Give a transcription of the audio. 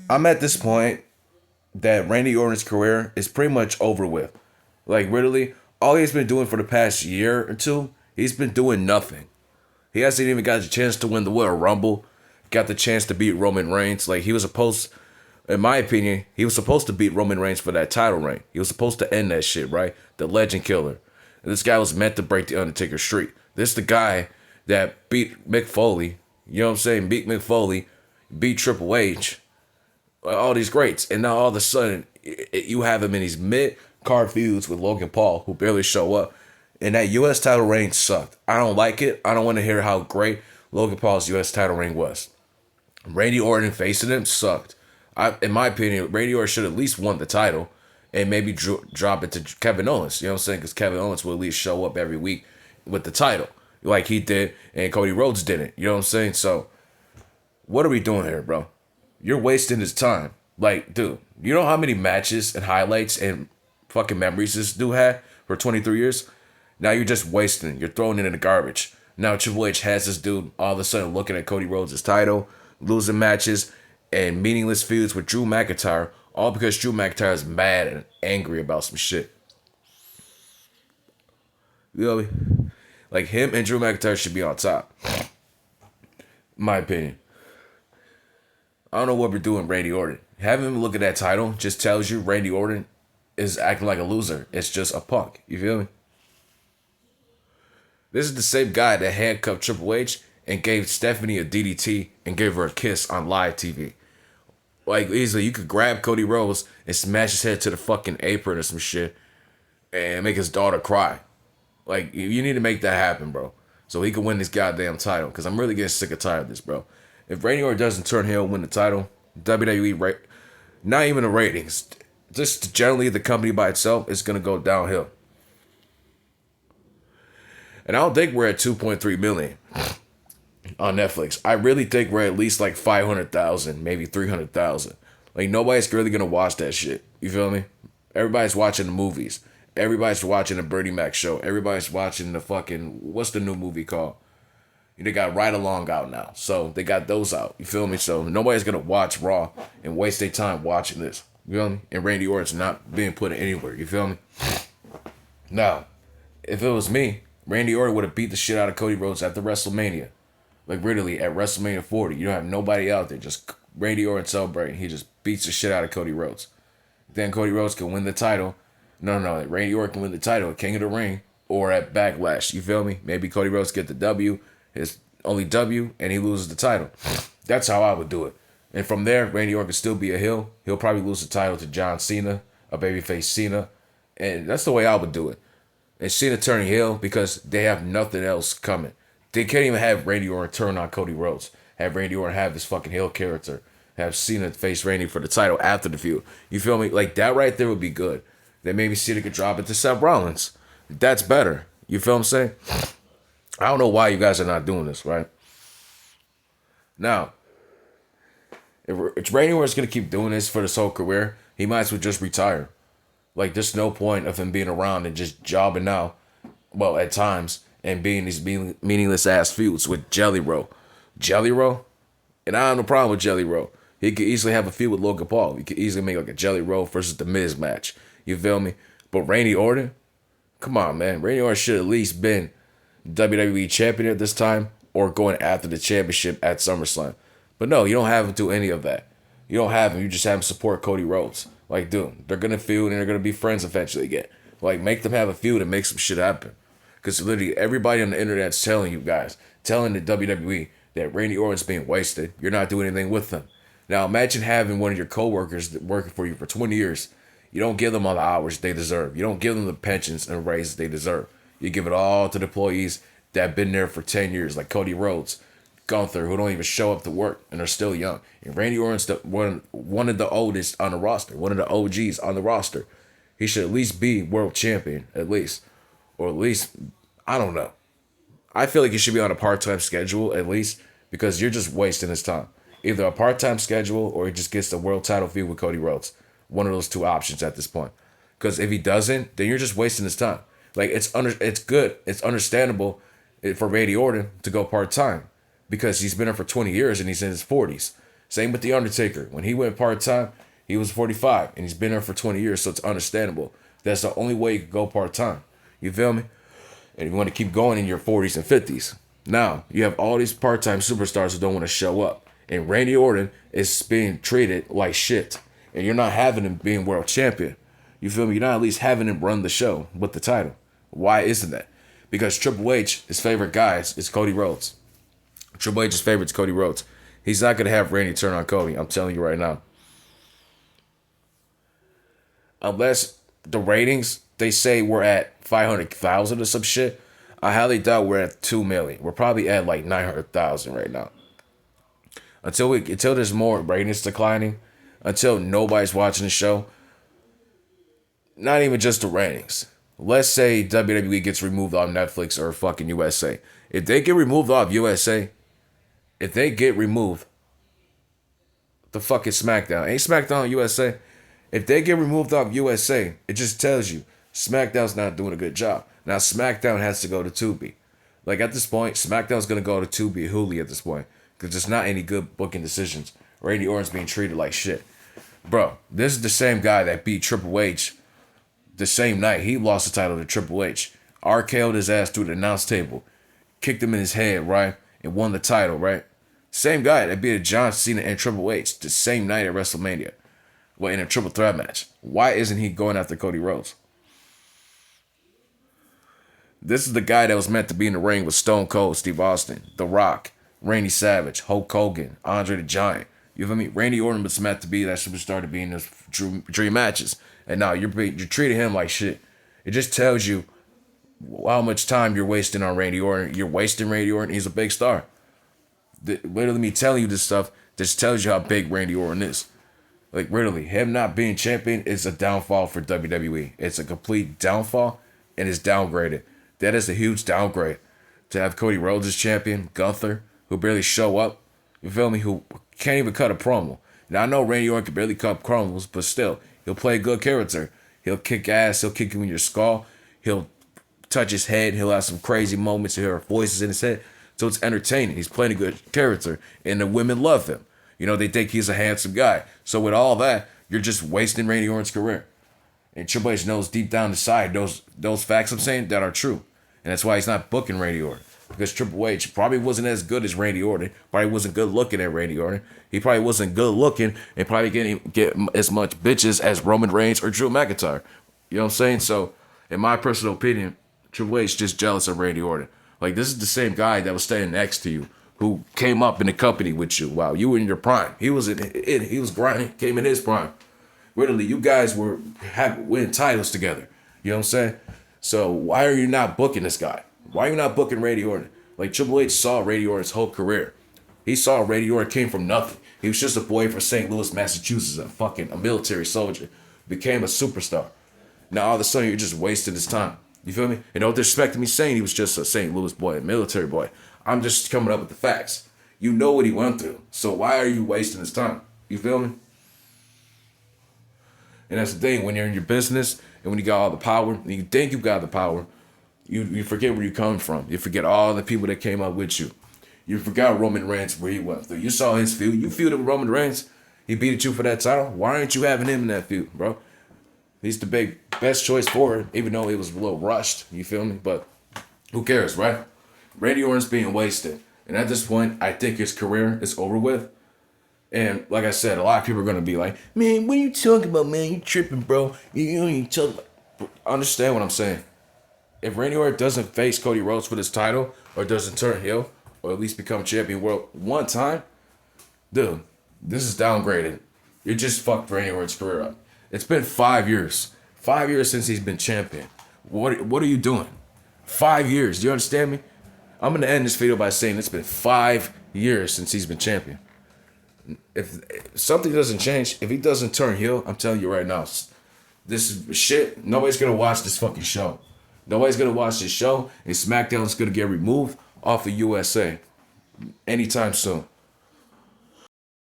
I'm at this point that Randy Orton's career is pretty much over with. Like literally, all he's been doing for the past year or two, he's been doing nothing. He hasn't even got the chance to win the Royal Rumble, got the chance to beat Roman Reigns. Like he was supposed, in my opinion, he was supposed to beat Roman Reigns for that title reign. He was supposed to end that shit, right? The Legend Killer. And this guy was meant to break the Undertaker streak. This the guy that beat Mick Foley. You know what I'm saying? Beat Mick Foley, beat Triple H, all these greats, and now all of a sudden you have him in these mid-card feuds with Logan Paul, who barely show up, and that U.S. title reign sucked. I don't like it. I don't want to hear how great Logan Paul's U.S. title reign was. Randy Orton facing him sucked. In my opinion, Randy Orton should at least won the title and maybe drop it to Kevin Owens. You know what I'm saying? Because Kevin Owens will at least show up every week with the title, like he did, and Cody Rhodes didn't. You know what I'm saying? So, what are we doing here, bro? You're wasting his time. Like, dude, you know how many matches and highlights and fucking memories this dude had for 23 years? Now you're just wasting it. You're throwing it in the garbage. Now Triple H has this dude all of a sudden looking at Cody Rhodes' title, losing matches, and meaningless feuds with Drew McIntyre, all because Drew McIntyre is mad and angry about some shit. You know what I mean? Like, him and Drew McIntyre should be on top. In my opinion. I don't know what we're doing, Randy Orton. Having him look at that title just tells you Randy Orton is acting like a loser. It's just a punk. You feel me? This is the same guy that handcuffed Triple H and gave Stephanie a DDT and gave her a kiss on live TV. Like, easily, you could grab Cody Rhodes and smash his head to the fucking apron or some shit and make his daughter cry. Like, you need to make that happen, bro. So he can win this goddamn title. Because I'm really getting sick and tired of this, bro. If Randy Orton doesn't turn heel and win the title, WWE, not even the ratings, just generally the company by itself is going to go downhill. And I don't think we're at 2.3 million on Netflix. I really think we're at least like 500,000, maybe 300,000. Like, nobody's really going to watch that shit. You feel me? Everybody's watching the movies. Everybody's watching the Bernie Mac show. Everybody's watching the fucking, what's the new movie called? They got Ride Along out now. So they got those out. You feel me? So nobody's going to watch Raw and waste their time watching this. You feel me? And Randy Orton's not being put anywhere. You feel me? Now, if it was me, Randy Orton would have beat the shit out of Cody Rhodes at the WrestleMania. Like, literally, at WrestleMania 40. You don't have nobody out there. Just Randy Orton celebrating. He just beats the shit out of Cody Rhodes. Then Cody Rhodes can win the title. No. Randy Orton can win the title at King of the Ring or at Backlash. You feel me? Maybe Cody Rhodes get the W, his only W, and he loses the title. That's how I would do it. And from there, Randy Orton can still be a heel. He'll probably lose the title to John Cena, a babyface Cena. And that's the way I would do it. And Cena turning heel because they have nothing else coming. They can't even have Randy Orton turn on Cody Rhodes. Have Randy Orton have this fucking heel character. Have Cena face Randy for the title after the feud. You feel me? Like, that right there would be good. Then maybe Cena could drop it to Seth Rollins. That's better. You feel what I'm saying? I don't know why you guys are not doing this, right? Now, if Randy Orton's going to keep doing this for his whole career, he might as well just retire. Like, there's no point of him being around and just jobbing out, well, at times, and being these meaningless ass feuds with Jelly Roll. Jelly Roll? And I have no problem with Jelly Roll. He could easily have a feud with Logan Paul. He could easily make like a Jelly Roll versus The Miz match. You feel me? But Randy Orton? Come on, man. Randy Orton should at least been WWE champion at this time or going after the championship at SummerSlam. But no, you don't have him do any of that. You don't have him. You just have him support Cody Rhodes. Like, dude, they're going to feud and they're going to be friends eventually again. Like, make them have a feud and make some shit happen. Because literally everybody on the internet's telling you guys, telling the WWE that Randy Orton's being wasted. You're not doing anything with them. Now, imagine having one of your coworkers working for you for 20 years. You don't give them all the hours they deserve. You don't give them the pensions and raises they deserve. You give it all to the employees that have been there for 10 years, like Cody Rhodes, Gunther, who don't even show up to work and are still young. And Randy Orton's one of the oldest on the roster, one of the OGs on the roster. He should at least be world champion, at least. Or at least, I don't know. I feel like he should be on a part-time schedule, at least, because you're just wasting his time. Either a part-time schedule or he just gets the world title feud with Cody Rhodes. One of those two options at this point. Because if he doesn't, then you're just wasting his time. Like, it's good. It's understandable for Randy Orton to go part-time because he's been there for 20 years and he's in his 40s. Same with The Undertaker. When he went part-time, he was 45, and he's been there for 20 years, so it's understandable. That's the only way you can go part-time. You feel me? And you want to keep going in your 40s and 50s. Now, you have all these part-time superstars who don't want to show up. And Randy Orton is being treated like shit. And you're not having him being world champion. You feel me? You're not at least having him run the show with the title. Why isn't that? Because Triple H, his favorite guy is Cody Rhodes. Triple H's favorite is Cody Rhodes. He's not going to have Randy turn on Cody. I'm telling you right now. Unless the ratings, they say we're at 500,000 or some shit. I highly doubt we're at 2 million. We're probably at like 900,000 right now. Until there's more ratings declining, until nobody's watching the show, not even just the ratings. Let's say WWE gets removed off Netflix or fucking USA. If they get removed off USA, if they get removed, the fucking SmackDown. Ain't SmackDown USA? If they get removed off USA, it just tells you SmackDown's not doing a good job. Now SmackDown has to go to Tubi. Like at this point, SmackDown's gonna go to Tubi Hulu at this point. Because there's not any good booking decisions. Randy Orton's being treated like shit. Bro, this is the same guy that beat Triple H the same night he lost the title to Triple H. RKO'd his ass through the announce table. Kicked him in his head, right? And won the title, right? Same guy that beat John Cena and Triple H the same night at WrestleMania. Well, in a triple threat match. Why isn't he going after Cody Rhodes? This is the guy that was meant to be in the ring with Stone Cold, Steve Austin, The Rock, Randy Savage, Hulk Hogan, Andre the Giant. You feel me? Randy Orton was meant to be that superstar to be in those dream matches. And now you're treating him like shit. It just tells you how much time you're wasting on Randy Orton. You're wasting Randy Orton. He's a big star. Literally me telling you this stuff just tells you how big Randy Orton is. Like literally, him not being champion is a downfall for WWE. It's a complete downfall and it's downgraded. That is a huge downgrade. To have Cody Rhodes as champion, Gunther, who barely show up, you feel me, who can't even cut a promo. Now I know Randy Orton can barely cut promos, but still, he'll play a good character. He'll kick ass, he'll kick you in your skull, he'll touch his head, he'll have some crazy moments, he'll hear voices in his head. So it's entertaining. He's playing a good character, and the women love him. You know, they think he's a handsome guy. So with all that, you're just wasting Randy Orton's career. And Triple H knows deep down inside those facts I'm saying that are true. And that's why he's not booking Randy Orton. Because Triple H probably wasn't as good as Randy Orton. Probably wasn't good looking at Randy Orton. He probably wasn't good looking and probably get as much bitches as Roman Reigns or Drew McIntyre. You know what I'm saying? So, in my personal opinion, Triple H just jealous of Randy Orton. Like, this is the same guy that was standing next to you, who came up in the company with you while you were in your prime. He was he was grinding, came in his prime. Literally, you guys were winning titles together. You know what I'm saying? So why are you not booking this guy? Why are you not booking Randy Orton? Like Triple H saw Randy Orton's whole career. He saw Randy Orton came from nothing. He was just a boy from St. Louis, Massachusetts, a military soldier. Became a superstar. Now all of a sudden you're just wasting his time. You feel me? And no disrespect to me saying he was just a St. Louis boy, a military boy. I'm just coming up with the facts. You know what he went through. So why are you wasting his time? You feel me? And that's the thing, when you're in your business and when you got all the power, and you think you got the power, you forget where you come from. You forget all the people that came up with you. You forgot Roman Reigns, where he went through. You saw his feud. You feuded with Roman Reigns. He beat you for that title. Why aren't you having him in that feud, bro? He's the best choice for it, even though it was a little rushed. You feel me? But who cares, right? Randy Orton's being wasted. And at this point, I think his career is over with. And like I said, a lot of people are going to be like, man, what are you talking about, man? You tripping, bro. You don't even talk about... Understand what I'm saying. If Randy Orton doesn't face Cody Rhodes for this title, or doesn't turn heel, or at least become champion world one time, dude, this is downgraded. You just fucked Randy Orton's career up. It's been 5 years. 5 years since he's been champion. What are you doing? 5 years. Do you understand me? I'm going to end this video by saying it's been 5 years since he's been champion. If something doesn't change, if he doesn't turn heel, I'm telling you right now, this is shit. Nobody's going to watch this fucking show. Nobody's going to watch this show, and SmackDown's going to get removed off of USA anytime soon.